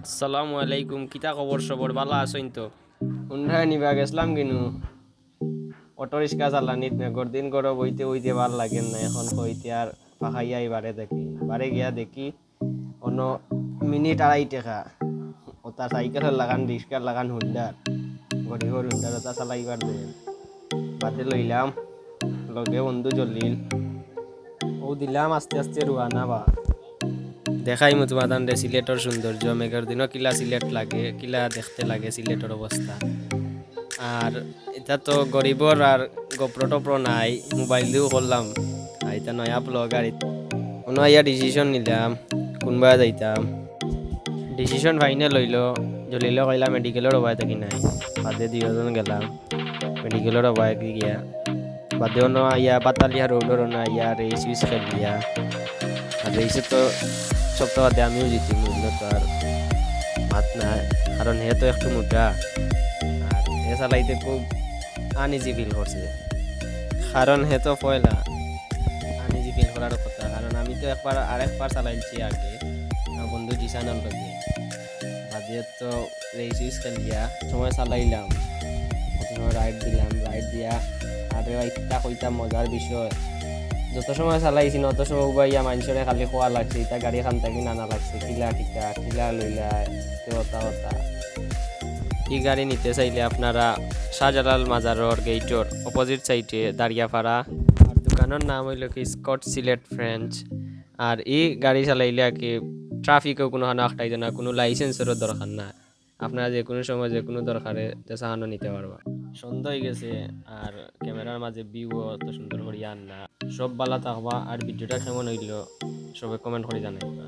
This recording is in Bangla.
আসসালামু আলাইকুম, কিতা খবর সবর বালা আছেন তো? উন্নয়ন নিবা গেছিলাম কিনু অটো রিক্সা চালানিত মেঘর দিন গড় বইতে বইতে ভাল লাগে না। এখন কইতে আর পাখাইয়াই বারে দেখি বারে গিয়া দেখি অন্য মিনিট 2.5 টাকা ওটা সাইকেলের লাগান রিক্সার লাগান হুন্ডার গরিবর হুন্ডার ওটা চালাইবার দেন বাদে লইলাম লগে বন্ধু জলিল ও দিলাম আস্তে আস্তে রুয়ানা বা দেখাই মতো বাদান রে সিলেটর সৌন্দর্য মেঘের দিনও কিলা সিলেট লাগে কিলা দেখতে লাগে সিলেটের অবস্থা। আর এটা তো গরিবর আর গোপ্র টোপ্র নাই, মোবাইল দিয়েও করলাম। আর এটা নয়া ব্লগ আর কোনো ইয়া ডিসিশন নিলাম কোনবা যাইতাম। ডিসিশন ফাইনাল হইল, জলিল কইলাম মেডিকেলের অবায় থাকি নাই, বাদে দুজন গেলাম মেডিকেলের অবায় গিয়া বাদে অন্য ইয়া বাতালিয়া রোডর না ইয়া রেস উইস খেলিয়া। আর রেসে তো সপ্তাহ বাদে আমিও জিতি মূল্য তো আর মাত নাই, কারণ হে তো একটু মোটা আর হে চালাইতে খুব আনইজি ফিল করছে, কারণ হে তো পয়লা আনইজি ফিল করার কথা। কারণ আমি তো আরেকবার চালাইছি আগে আমার বন্ধু জিসানার লগে, বাদে তো রেস উইস খেলিয়া সময় চালাইলাম, সময় রাইড দিলাম, রাইড দিয়া আর ইত্যা কইতাম মজার বিষয়। যত সময় চালাইছি অত সময় উবাইয়া মানুষরে খালি খোয়া লাগছে, ইটা গাড়ি খান থাকি নানা লাগছে কিলা টিকা কিলা লইলা ওতা ওতা। এই গাড়ি নিতে চাইলে আপনারা শাহজালাল মাজারর গেইটর অপোজিট সাইডে দাঁড়িয়াপাড়া, আর দোকানের নাম হইল কি স্কট সিলেট ফ্রেঞ্চ। আর এই গাড়ি চালাইলে আর কি ট্রাফিকেও কোনো হানা আটকাইত না, কোনো লাইসেন্সেরও দরকার না, আপনারা যে কোনো সময় যে কোনো দরকারে চাহানো নিতে পারবা। সন্ধ্যা হয়ে গেছে আর ক্যামেরার মাঝে ভিউ অত সুন্দর করে আন না। সব বালা থাকবা আর ভিডিওটা কেমন হইল সবাই কমেন্ট করে জানাইবা।